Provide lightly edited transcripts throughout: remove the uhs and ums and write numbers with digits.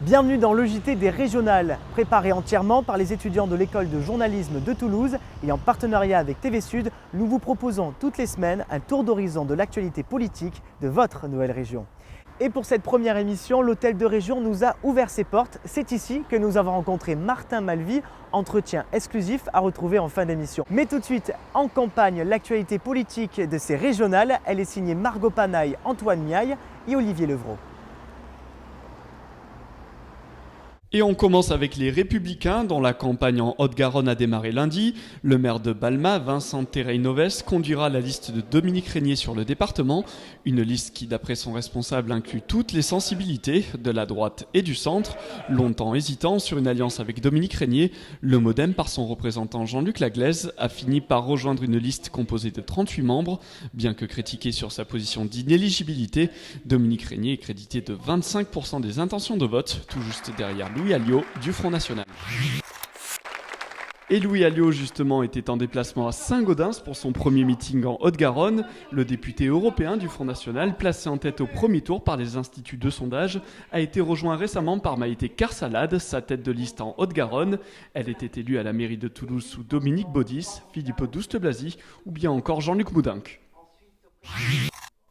Bienvenue dans le JT des régionales, préparé entièrement par les étudiants de l'école de journalisme de Toulouse et en partenariat avec TV Sud, nous vous proposons toutes les semaines un tour d'horizon de l'actualité politique de votre nouvelle région. Et pour cette première émission, l'hôtel de région nous a ouvert ses portes. C'est ici que nous avons rencontré Martin Malvy, entretien exclusif à retrouver en fin d'émission. Mais tout de suite, en campagne, l'actualité politique de ces régionales, elle est signée Margot Panaille, Antoine Miaille et Olivier Levrault. Et on commence avec les Républicains, dont la campagne en Haute-Garonne a démarré lundi. Le maire de Balma, Vincent Terreil-Noves, conduira la liste de Dominique Régnier sur le département. Une liste qui, d'après son responsable, inclut toutes les sensibilités, de la droite et du centre. Longtemps hésitant sur une alliance avec Dominique Régnier, le MoDem, par son représentant Jean-Luc Laglaise, a fini par rejoindre une liste composée de 38 membres. Bien que critiqué sur sa position d'inéligibilité, Dominique Régnier est crédité de 25% des intentions de vote, tout juste derrière Louis Alliot du Front National. Et Louis Alliot, justement, était en déplacement à Saint-Gaudens pour son premier meeting en Haute-Garonne. Le député européen du Front National, placé en tête au premier tour par les instituts de sondage, a été rejoint récemment par Maïté Carsalade, sa tête de liste en Haute-Garonne. Elle était élue à la mairie de Toulouse sous Dominique Baudis, Philippe Douste-Blazy ou bien encore Jean-Luc Moudenc.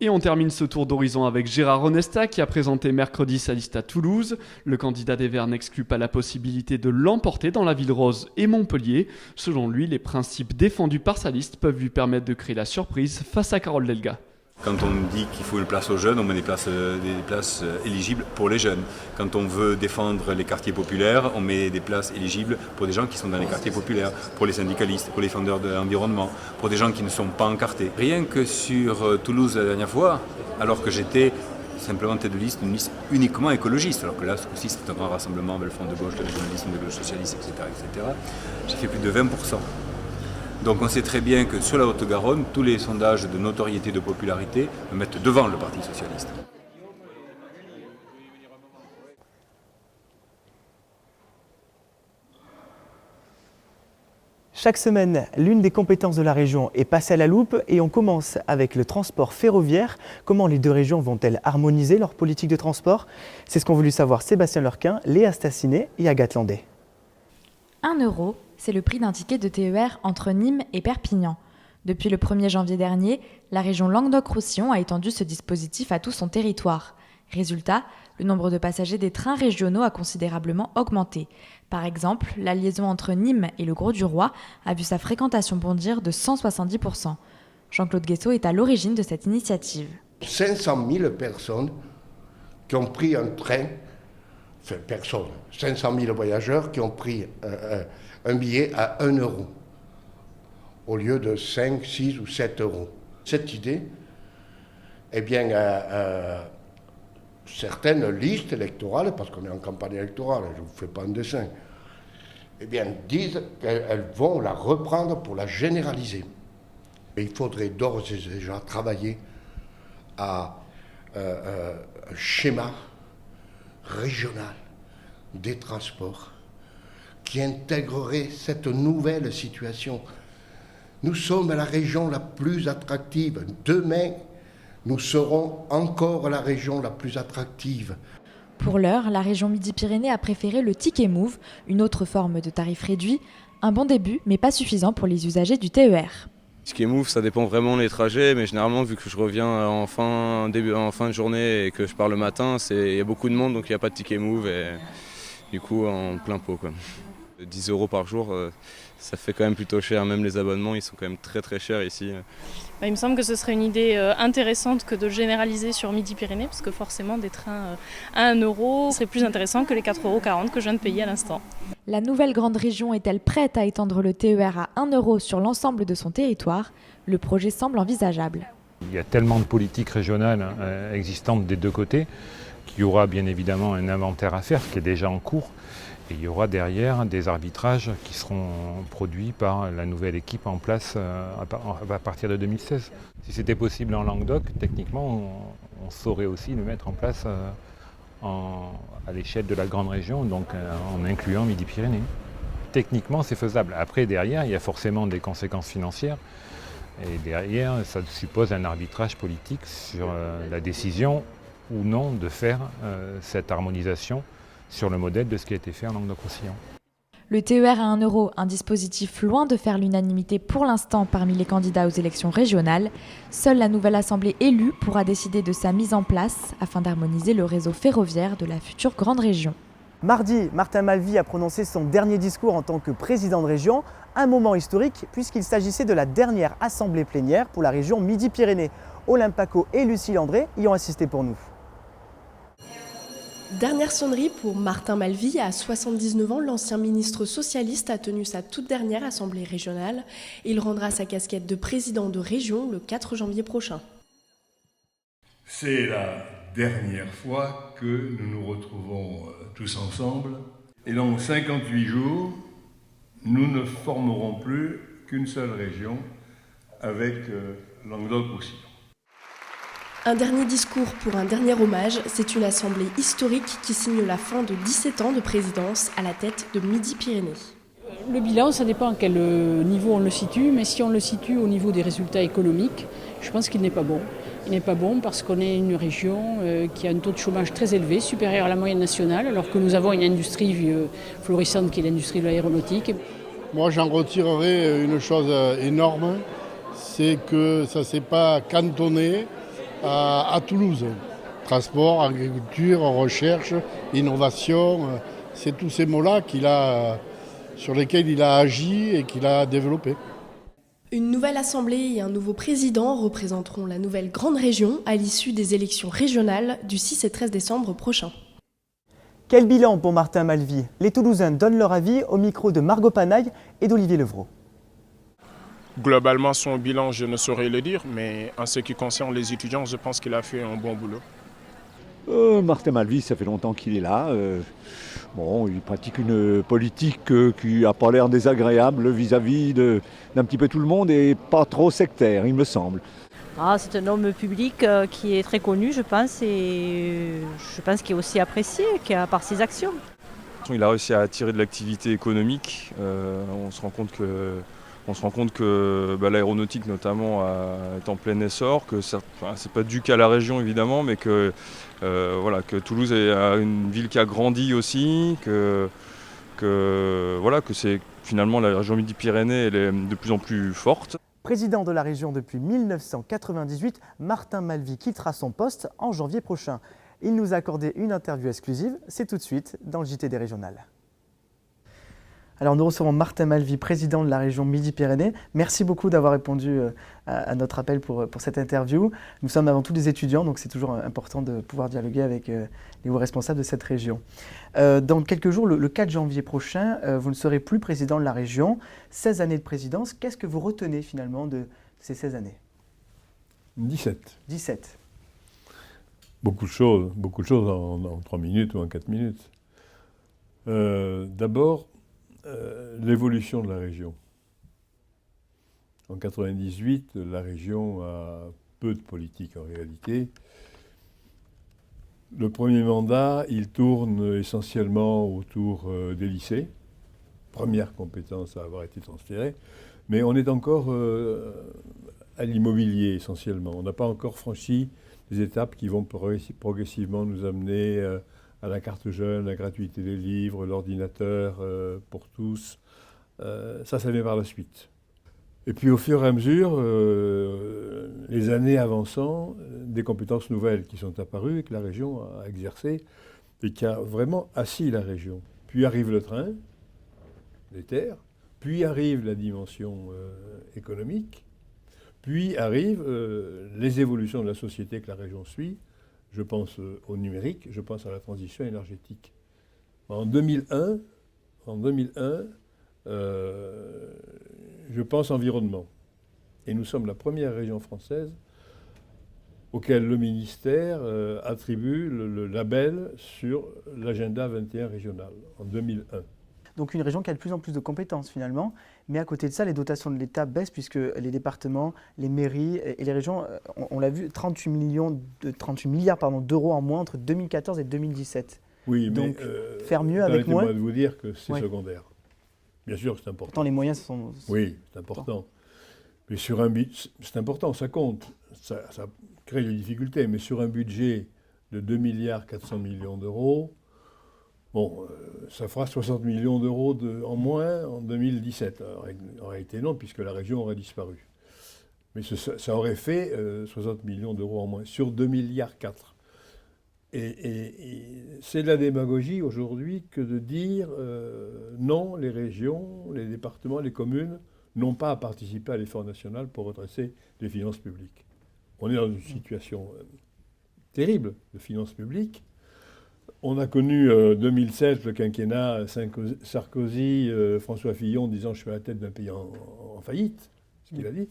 Et on termine ce tour d'horizon avec Gérard Onesta qui a présenté mercredi sa liste à Toulouse. Le candidat des Verts n'exclut pas la possibilité de l'emporter dans la Ville Rose et Montpellier. Selon lui, les principes défendus par sa liste peuvent lui permettre de créer la surprise face à Carole Delga. Quand on dit qu'il faut une place aux jeunes, on met des places éligibles pour les jeunes. Quand on veut défendre les quartiers populaires, on met des places éligibles pour des gens qui sont dans les quartiers populaires, pour les syndicalistes, pour les défendeurs de l'environnement, pour des gens qui ne sont pas encartés. Rien que sur Toulouse la dernière fois, alors que j'étais simplement tête de liste, une liste uniquement écologiste, alors que là, ce coup-ci, c'est un grand rassemblement avec le Front de gauche, de régionalisme, de gauche socialiste, etc. J'ai fait plus de 20%. Donc on sait très bien que sur la Haute-Garonne, tous les sondages de notoriété, de popularité me mettent devant le Parti socialiste. Chaque semaine, l'une des compétences de la région est passée à la loupe et on commence avec le transport ferroviaire. Comment les deux régions vont-elles harmoniser leur politique de transport? C'est ce qu'ont voulu savoir Sébastien Lurquin, Léa Stassinet et Agathe Landais. 1 euro, c'est le prix d'un ticket de TER entre Nîmes et Perpignan. Depuis le 1er janvier dernier, la région Languedoc-Roussillon a étendu ce dispositif à tout son territoire. Résultat, le nombre de passagers des trains régionaux a considérablement augmenté. Par exemple, la liaison entre Nîmes et le Grau-du-Roi a vu sa fréquentation bondir de 170%. Jean-Claude Guessot est à l'origine de cette initiative. 500 000 personnes qui ont pris un train, 500 000 voyageurs qui ont pris un billet à 1 euro au lieu de 5, 6 ou 7 euros. Cette idée, eh bien, certaines listes électorales, parce qu'on est en campagne électorale, je ne vous fais pas un dessin, eh bien, disent qu'elles vont la reprendre pour la généraliser. Et il faudrait d'ores et déjà travailler à un schéma régional des transports qui intégrerait cette nouvelle situation. Nous sommes la région la plus attractive. Demain, nous serons encore la région la plus attractive. Pour l'heure, la région Midi-Pyrénées a préféré le Ticket Move, une autre forme de tarif réduit. Un bon début, mais pas suffisant pour les usagers du TER. Ticket Move, ça dépend vraiment des trajets, mais généralement, vu que je reviens en fin de journée et que je pars le matin, il y a beaucoup de monde, donc il n'y a pas de Ticket Move et du coup, en plein pot, quoi. 10 euros par jour, ça fait quand même plutôt cher. Même les abonnements, ils sont quand même très très chers ici. Il me semble que ce serait une idée intéressante que de généraliser sur Midi-Pyrénées, parce que forcément des trains à 1 euro serait plus intéressant que les 4,40 € que je viens de payer à l'instant. La nouvelle grande région est-elle prête à étendre le TER à 1 euro sur l'ensemble de son territoire? Le projet semble envisageable. Il y a tellement de politiques régionales existantes des deux côtés qu'il y aura bien évidemment un inventaire à faire, qui est déjà en cours. Et il y aura derrière des arbitrages qui seront produits par la nouvelle équipe en place à partir de 2016. Si c'était possible en Languedoc, techniquement, on saurait aussi le mettre en place à l'échelle de la grande région, donc en incluant Midi-Pyrénées. Techniquement, c'est faisable. Après, derrière, il y a forcément des conséquences financières. Et derrière, ça suppose un arbitrage politique sur la décision ou non de faire cette harmonisation sur le modèle de ce qui a été fait en Languedoc-Roussillon. Le TER à 1 euro, un dispositif loin de faire l'unanimité pour l'instant parmi les candidats aux élections régionales. Seule la nouvelle assemblée élue pourra décider de sa mise en place afin d'harmoniser le réseau ferroviaire de la future grande région. Mardi, Martin Malvy a prononcé son dernier discours en tant que président de région, un moment historique puisqu'il s'agissait de la dernière assemblée plénière pour la région Midi-Pyrénées. Olympe Paco et Lucie Landré y ont assisté pour nous. Dernière sonnerie pour Martin Malvy. À 79 ans, l'ancien ministre socialiste a tenu sa toute dernière assemblée régionale. Il rendra sa casquette de président de région le 4 janvier prochain. C'est la dernière fois que nous nous retrouvons tous ensemble. Et dans 58 jours, nous ne formerons plus qu'une seule région avec Languedoc-Roussillon. Un dernier discours pour un dernier hommage, c'est une assemblée historique qui signe la fin de 17 ans de présidence à la tête de Midi-Pyrénées. Le bilan, ça dépend à quel niveau on le situe, mais si on le situe au niveau des résultats économiques, je pense qu'il n'est pas bon. Il n'est pas bon parce qu'on est une région qui a un taux de chômage très élevé, supérieur à la moyenne nationale, alors que nous avons une industrie florissante qui est l'industrie de l'aéronautique. Moi, j'en retirerai une chose énorme, c'est que ça ne s'est pas cantonné à Toulouse. Transport, agriculture, recherche, innovation, c'est tous ces mots-là sur lesquels il a agi et qu'il a développé. Une nouvelle assemblée et un nouveau président représenteront la nouvelle grande région à l'issue des élections régionales du 6 et 13 décembre prochain. Quel bilan pour Martin Malvy? Les Toulousains donnent leur avis au micro de Margot Panaille et d'Olivier Levrault. Globalement, son bilan, je ne saurais le dire, mais en ce qui concerne les étudiants, je pense qu'il a fait un bon boulot. Martin Malvy, ça fait longtemps qu'il est là. Il pratique une politique qui n'a pas l'air désagréable vis-à-vis d'un petit peu tout le monde et pas trop sectaire, il me semble. C'est un homme public qui est très connu, je pense, et je pense qu'il est aussi apprécié par ses actions. Il a réussi à attirer de l'activité économique. On se rend compte que l'aéronautique notamment est en plein essor, que c'est pas dû qu'à la région évidemment, mais que Toulouse est une ville qui a grandi aussi, que c'est finalement la région Midi-Pyrénées elle est de plus en plus forte. Président de la région depuis 1998, Martin Malvy quittera son poste en janvier prochain. Il nous a accordé une interview exclusive, c'est tout de suite dans le JT des régionales. Alors nous recevons Martin Malvy, président de la région Midi-Pyrénées. Merci beaucoup d'avoir répondu à notre appel pour cette interview. Nous sommes avant tout des étudiants, donc c'est toujours important de pouvoir dialoguer avec les hauts responsables de cette région. Dans quelques jours, le 4 janvier prochain, vous ne serez plus président de la région. 16 années de présidence, qu'est-ce que vous retenez finalement de ces 16 années? 17. 17. Beaucoup de choses en 3 minutes ou en 4 minutes. D'abord, l'évolution de la région. En 1998, la région a peu de politique en réalité. Le premier mandat, il tourne essentiellement autour des lycées. Première compétence à avoir été transférée. Mais on est encore à l'immobilier essentiellement. On n'a pas encore franchi des étapes qui vont progressivement nous amener à la carte jeune, la gratuité des livres, l'ordinateur pour tous. Ça vient par la suite. Et puis au fur et à mesure, les années avançant, des compétences nouvelles qui sont apparues et que la région a exercées et qui a vraiment assis la région. Puis arrive le train, les terres, puis arrive la dimension économique, puis arrivent les évolutions de la société que la région suit. Je pense au numérique, je pense à la transition énergétique. En 2001, je pense environnement. Et nous sommes la première région française auquel le ministère attribue le label sur l'agenda 21 régional, en 2001. Donc une région qui a de plus en plus de compétences finalement, mais à côté de ça, les dotations de l'État baissent puisque les départements, les mairies et les régions, on l'a vu, 38 milliards d'euros en moins entre 2014 et 2017. Oui, donc, mais faire mieux avec moins. Permettez-moi de vous dire que c'est secondaire. Bien sûr, c'est important. Pourtant, les moyens sont... Oui, c'est important. Mais c'est important, ça compte. Ça crée des difficultés, mais sur un budget de 2,4 milliards d'euros, Bon, ça fera 60 millions d'euros en moins en 2017. En réalité, non, puisque la région aurait disparu. Mais ça aurait fait 60 millions d'euros en moins sur 2,4 milliards. Et c'est de la démagogie aujourd'hui que de dire non, les régions, les départements, les communes n'ont pas à participer à l'effort national pour redresser les finances publiques. On est dans une situation terrible de finances publiques. On a connu 2007, le quinquennat Sarkozy, François Fillon disant « je suis à la tête d'un pays en faillite », ce qu'il a dit.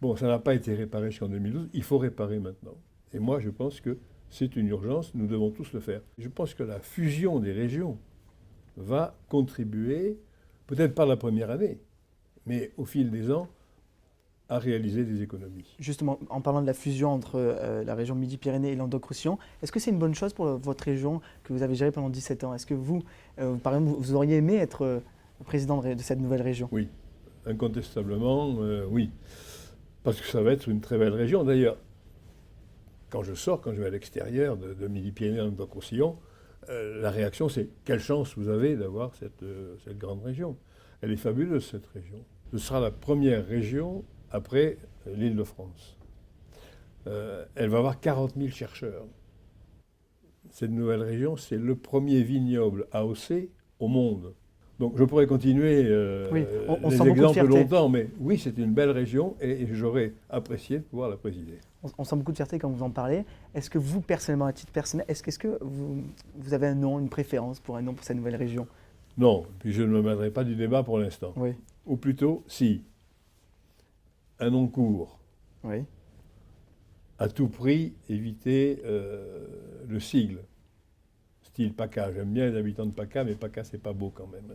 Bon, ça n'a pas été réparé jusqu'en 2012, il faut réparer maintenant. Et moi, je pense que c'est une urgence, nous devons tous le faire. Je pense que la fusion des régions va contribuer, peut-être pas la première année, mais au fil des ans, à réaliser des économies. Justement, en parlant de la fusion entre la région Midi-Pyrénées et Languedoc-Roussillon, est-ce que c'est une bonne chose pour votre région que vous avez gérée pendant 17 ans? Est-ce que vous, par exemple, vous auriez aimé être président de cette nouvelle région? Oui, incontestablement, oui. Parce que ça va être une très belle région. D'ailleurs, quand je vais à l'extérieur de Midi-Pyrénées et Languedoc-Roussillon, la réaction c'est « quelle chance vous avez d'avoir cette grande région ». Elle est fabuleuse, cette région. Ce sera la première région après l'Île-de-France. Elle va avoir 40 000 chercheurs. Cette nouvelle région, c'est le premier vignoble AOC au monde. Donc je pourrais continuer les exemples longtemps, mais oui, c'est une belle région et j'aurais apprécié de pouvoir la présider. On sent beaucoup de fierté quand vous en parlez. Est-ce que vous, personnellement, à titre personnel, est-ce que vous avez un nom, une préférence pour un nom pour cette nouvelle région? Non, puis je ne me mêlerai pas du débat pour l'instant. Oui. Ou plutôt, si, un nom court. Oui. À tout prix, éviter le sigle. Style PACA. J'aime bien les habitants de PACA, mais PACA, c'est pas beau quand même.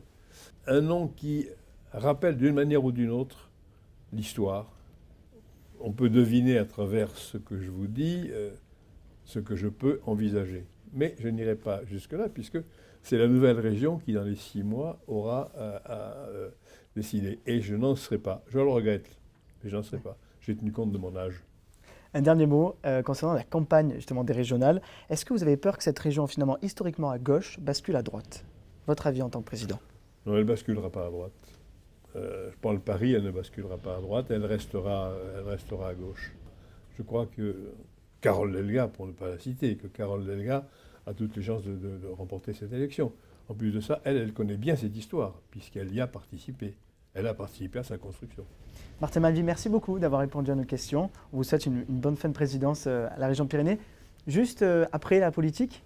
Un nom qui rappelle d'une manière ou d'une autre l'histoire. On peut deviner à travers ce que je vous dis ce que je peux envisager. Mais je n'irai pas jusque-là, puisque c'est la nouvelle région qui, dans les 6 mois, aura à décider. Et je n'en serai pas. Je le regrette, mais je n'en serai pas. J'ai tenu compte de mon âge. Un dernier mot concernant la campagne justement des régionales. Est-ce que vous avez peur que cette région, finalement, historiquement à gauche, bascule à droite? Votre avis en tant que président? Non, elle ne basculera pas à droite. Je prends le pari, elle ne basculera pas à droite, elle restera à gauche. Je crois que Carole Delga, pour ne pas la citer, que Carole Delga a toutes les chances de remporter cette élection. En plus de ça, elle connaît bien cette histoire, puisqu'elle y a participé. Elle a participé à sa construction. Martin Malvy, merci beaucoup d'avoir répondu à nos questions. On vous souhaite une bonne fin de présidence à la région Pyrénées. Juste après la politique,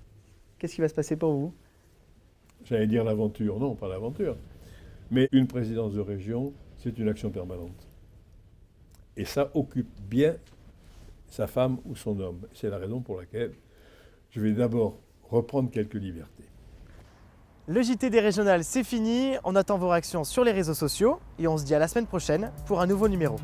qu'est-ce qui va se passer pour vous? J'allais dire l'aventure. Non, pas l'aventure. Mais une présidence de région, c'est une action permanente. Et ça occupe bien sa femme ou son homme. C'est la raison pour laquelle je vais d'abord reprendre quelques libertés. Le JT des régionales, c'est fini. On attend vos réactions sur les réseaux sociaux et on se dit à la semaine prochaine pour un nouveau numéro.